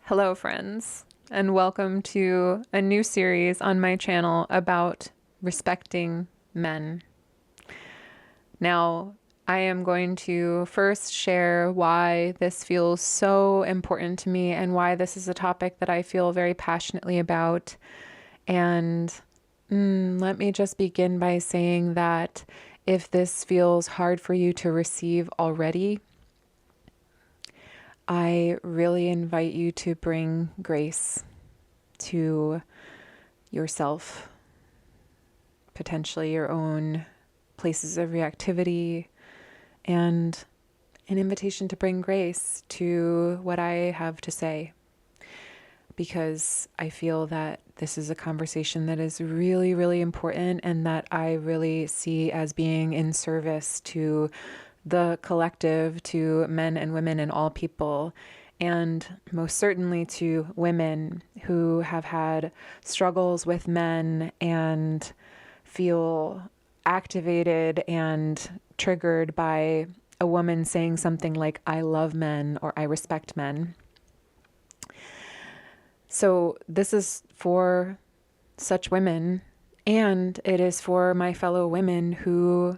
Hello, friends, and welcome to a new series on my channel about respecting men. Now, I am going to first share why this feels so important to me and why this is a topic that I feel very passionately about. And let me just begin by saying that if this feels hard for you to receive already, I really invite you to bring grace to yourself, potentially your own places of reactivity, and an invitation to bring grace to what I have to say. Because I feel that this is a conversation that is really, really important and that I really see as being in service to the collective, to men and women and all people, and most certainly to women who have had struggles with men and feel activated and triggered by a woman saying something like, I love men or I respect men. So this is for such women, and it is for my fellow women who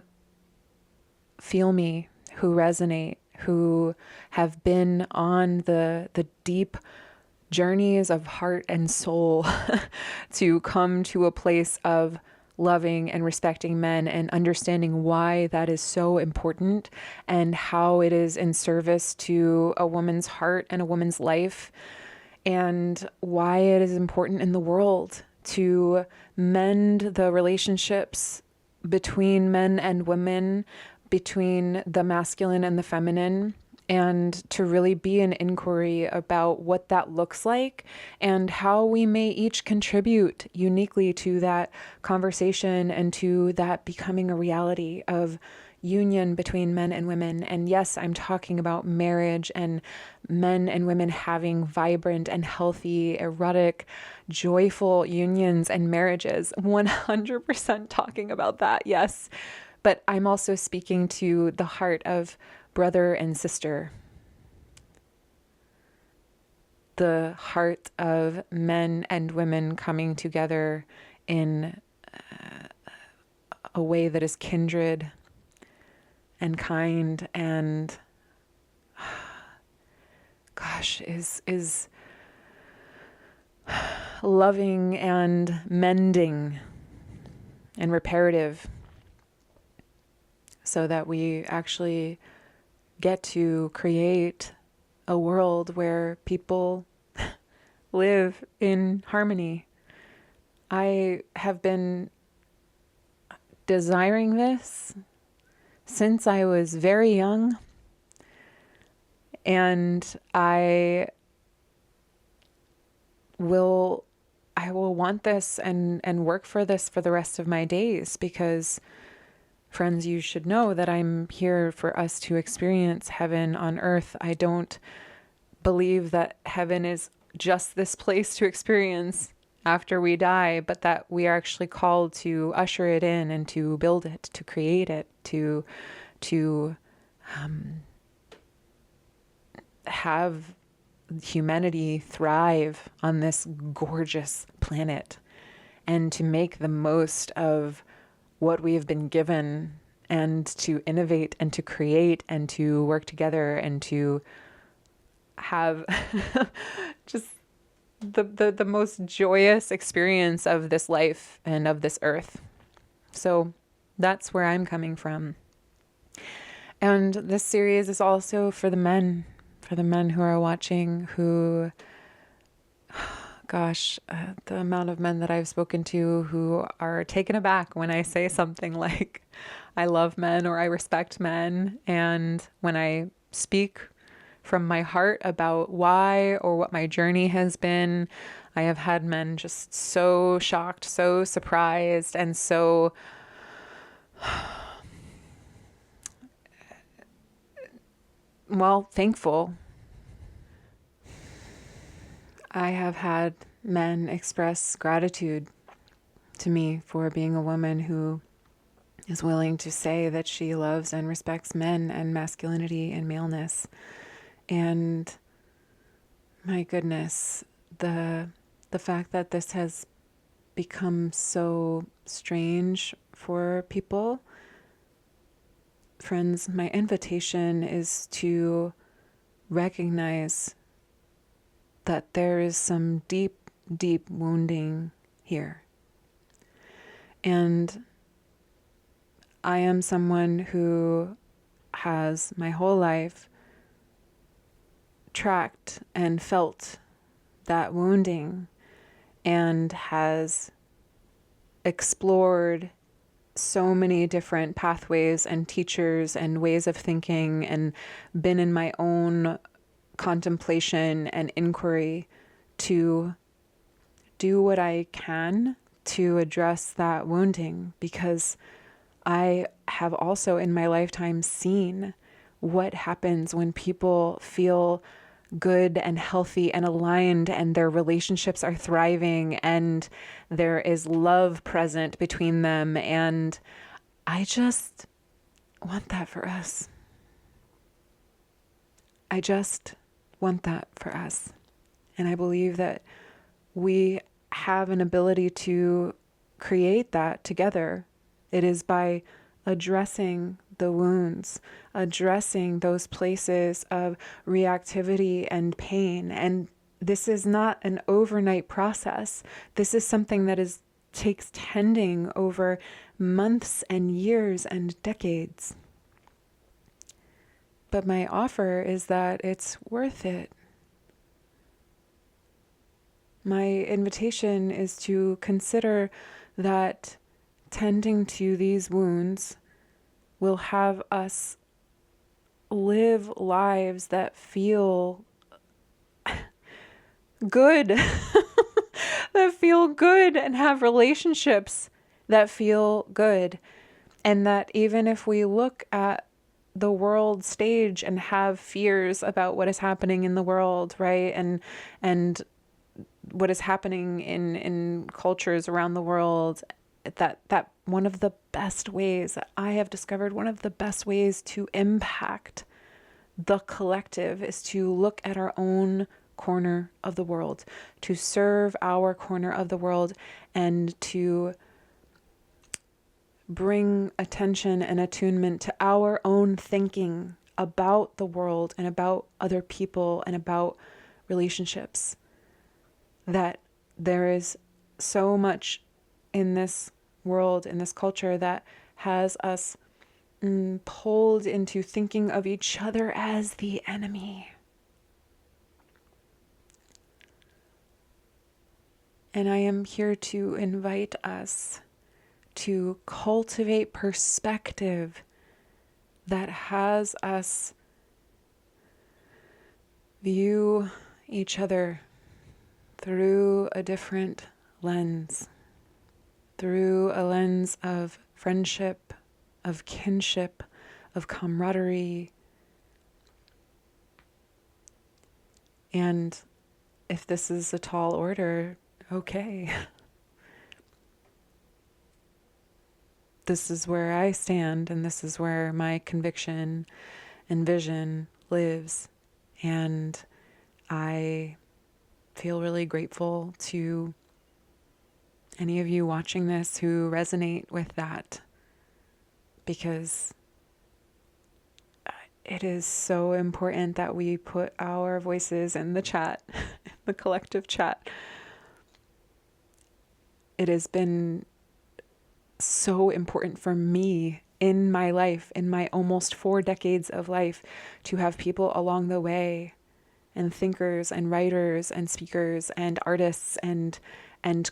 feel me, who resonate, who have been on the deep journeys of heart and soul to come to a place of loving and respecting men and understanding why that is so important and how it is in service to a woman's heart and a woman's life, and why it is important in the world to mend the relationships between men and women, between the masculine and the feminine, and to really be an inquiry about what that looks like and how we may each contribute uniquely to that conversation and to that becoming a reality of union between men and women. And yes, I'm talking about marriage and men and women having vibrant and healthy, erotic, joyful unions and marriages. 100% talking about that, yes. But I'm also speaking to the heart of brother and sister, the heart of men and women coming together in a way that is kindred and kind and, gosh, is loving and mending and reparative, so that we actually get to create a world where people live in harmony. I have been desiring this since I was very young, and I will want this and work for this for the rest of my days, because friends, you should know that I'm here for us to experience heaven on earth. I don't believe that heaven is just this place to experience after we die, but that we are actually called to usher it in and to build it, to create it, to have humanity thrive on this gorgeous planet, and to make the most of what we have been given, and to innovate and to create and to work together and to have just the most joyous experience of this life and of this earth. So that's where I'm coming from. And this series is also for the men who are watching, who, gosh, the amount of men that I've spoken to who are taken aback when I say something like, I love men or I respect men. And when I speak from my heart about why or what my journey has been, I have had men just so shocked, so surprised, and so thankful. I have had men express gratitude to me for being a woman who is willing to say that she loves and respects men and masculinity and maleness. And My goodness, the fact that this has become so strange for people. Friends, my invitation is to recognize that there is some deep, deep wounding here. And I am someone who has my whole life tracked and felt that wounding and has explored so many different pathways and teachers and ways of thinking and been in my own contemplation and inquiry to do what I can to address that wounding, because I have also in my lifetime seen what happens when people feel good and healthy and aligned and their relationships are thriving and there is love present between them. And I just want that for us. I just want that for us. And I believe that we have an ability to create that together. It is by addressing the wounds, addressing those places of reactivity and pain. And this is not an overnight process. This is something that takes tending over months and years and decades. But my offer is that it's worth it. My invitation is to consider that tending to these wounds will have us live lives that feel good, that feel good, and have relationships that feel good. And that even if we look at the world stage and have fears about what is happening in the world, right? And what is happening in cultures around the world, that one of the best ways that I have discovered, one of the best ways to impact the collective is to look at our own corner of the world, to serve our corner of the world, and to bring attention and attunement to our own thinking about the world and about other people and about relationships. That there is so much in this world, in this culture, that has us pulled into thinking of each other as the enemy. And I am here to invite us to cultivate perspective that has us view each other through a different lens, through a lens of friendship, of kinship, of camaraderie. And if this is a tall order, okay. This is where I stand, and this is where my conviction and vision lives. And I feel really grateful to any of you watching this who resonate with that, because it is so important that we put our voices in the chat, the collective chat. It has been so important for me in my life, in my almost 4 decades of life, to have people along the way, and thinkers and writers and speakers and artists and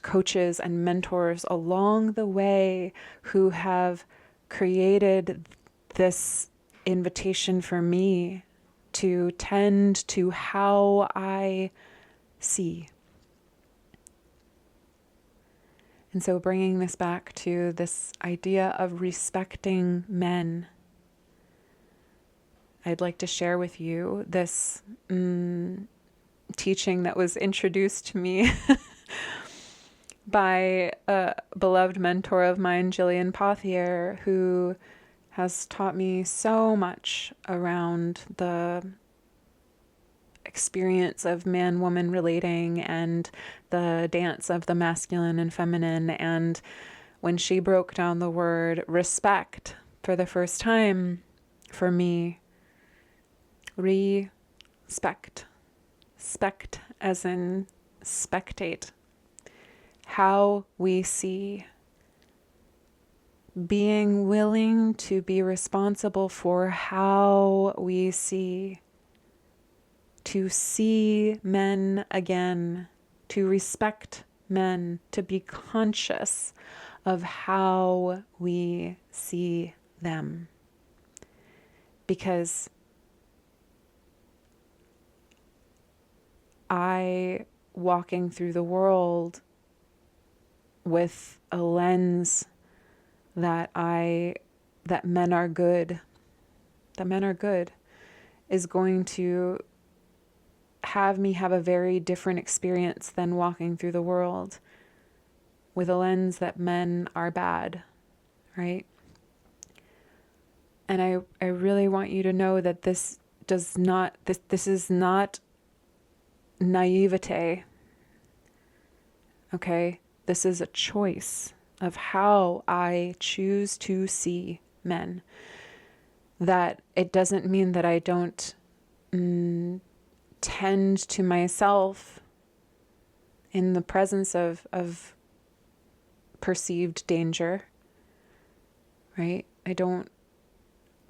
coaches and mentors along the way who have created this invitation for me to tend to how I see. And so bringing this back to this idea of respecting men, I'd like to share with you this teaching that was introduced to me by a beloved mentor of mine, Jillian Pothier, who has taught me so much around the experience of man-woman relating and the dance of the masculine and feminine. And when she broke down the word respect for the first time for me, respect, spect as in spectate, how we see, being willing to be responsible for how we see, to see men again, to respect men, to be conscious of how we see them. Because walking through the world with a lens that men are good, is going to have me have a very different experience than walking through the world with a lens that men are bad, right? And I really want you to know that this is not naivete, okay? This is a choice of how I choose to see men. That it doesn't mean that I don't tend to myself in the presence of perceived danger, right? I don't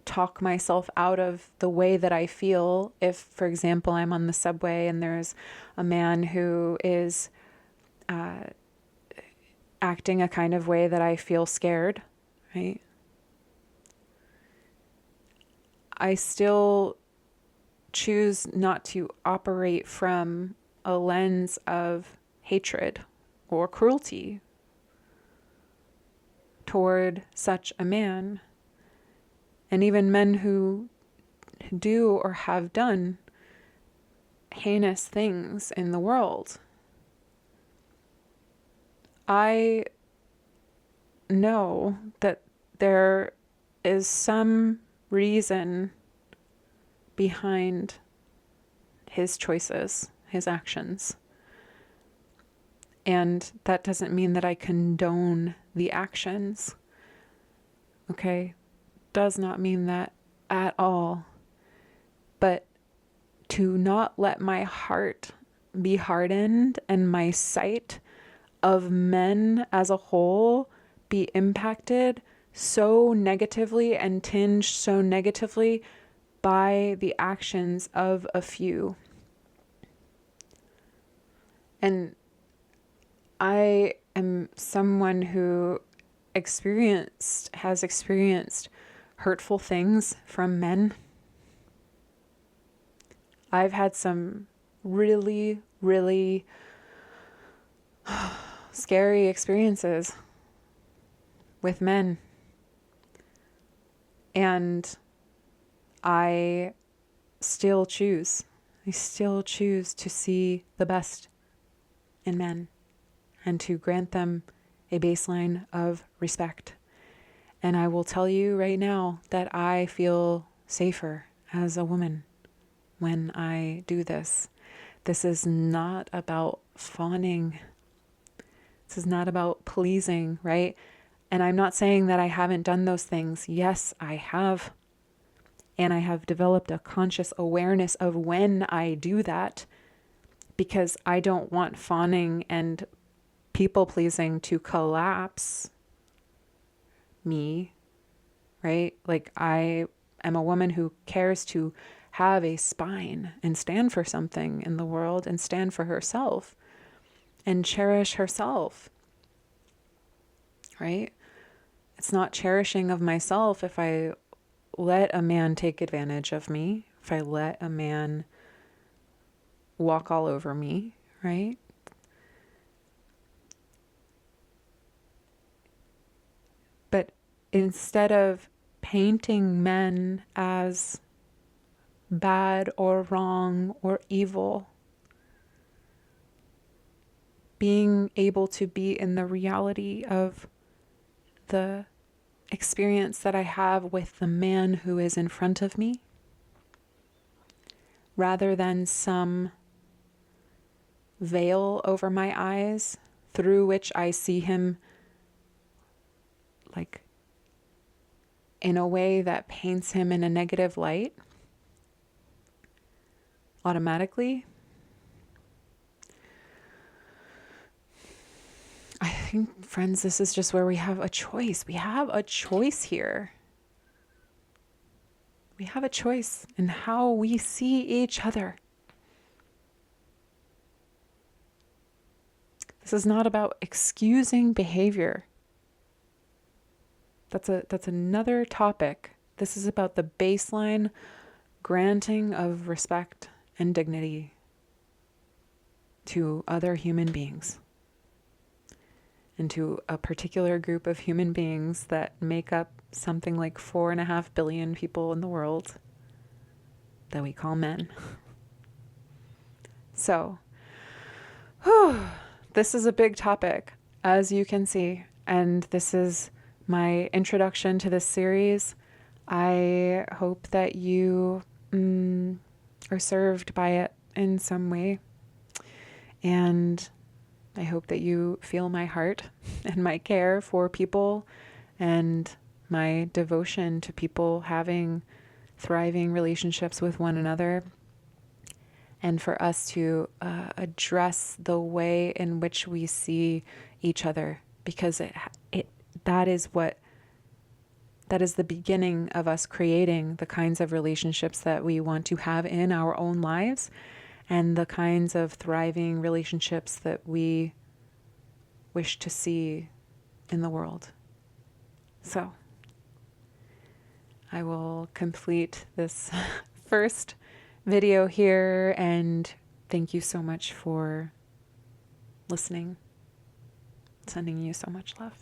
talk myself out of the way that I feel. If, for example, I'm on the subway and there's a man who is acting a kind of way that I feel scared, right? I still choose not to operate from a lens of hatred or cruelty toward such a man. And even men who do or have done heinous things in the world. I know that there is some reason behind his choices, his actions. And that doesn't mean that I condone the actions. Okay? Does not mean that at all. But to not let my heart be hardened and my sight of men as a whole be impacted so negatively and tinged so negatively by the actions of a few. And I am someone who has experienced hurtful things from men. I've had some really, really scary experiences with men. And I still choose to see the best in men and to grant them a baseline of respect. And I will tell you right now that I feel safer as a woman when I do this. This is not about fawning. This is not about pleasing, right? And I'm not saying that I haven't done those things. Yes, I have. And I have developed a conscious awareness of when I do that, because I don't want fawning and people pleasing to collapse me, right? Like, I am a woman who cares to have a spine and stand for something in the world and stand for herself and cherish herself, right? It's not cherishing of myself if I let a man take advantage of me, if I let a man walk all over me, right? But instead of painting men as bad or wrong or evil, being able to be in the reality of the experience that I have with the man who is in front of me, rather than some veil over my eyes through which I see him like in a way that paints him in a negative light automatically. I think, friends, this is just where we have a choice. We have a choice here. We have a choice in how we see each other. This is not about excusing behavior. That's another topic. This is about the baseline granting of respect and dignity to other human beings and to a particular group of human beings that make up something like 4.5 billion people in the world that we call men. So, this is a big topic, as you can see, and this is my introduction to this series. I hope that you are served by it in some way, and I hope that you feel my heart and my care for people and my devotion to people having thriving relationships with one another, and for us to address the way in which we see each other, because that is the beginning of us creating the kinds of relationships that we want to have in our own lives, and the kinds of thriving relationships that we wish to see in the world. So, I will complete this first video here, and thank you so much for listening. Sending you so much love.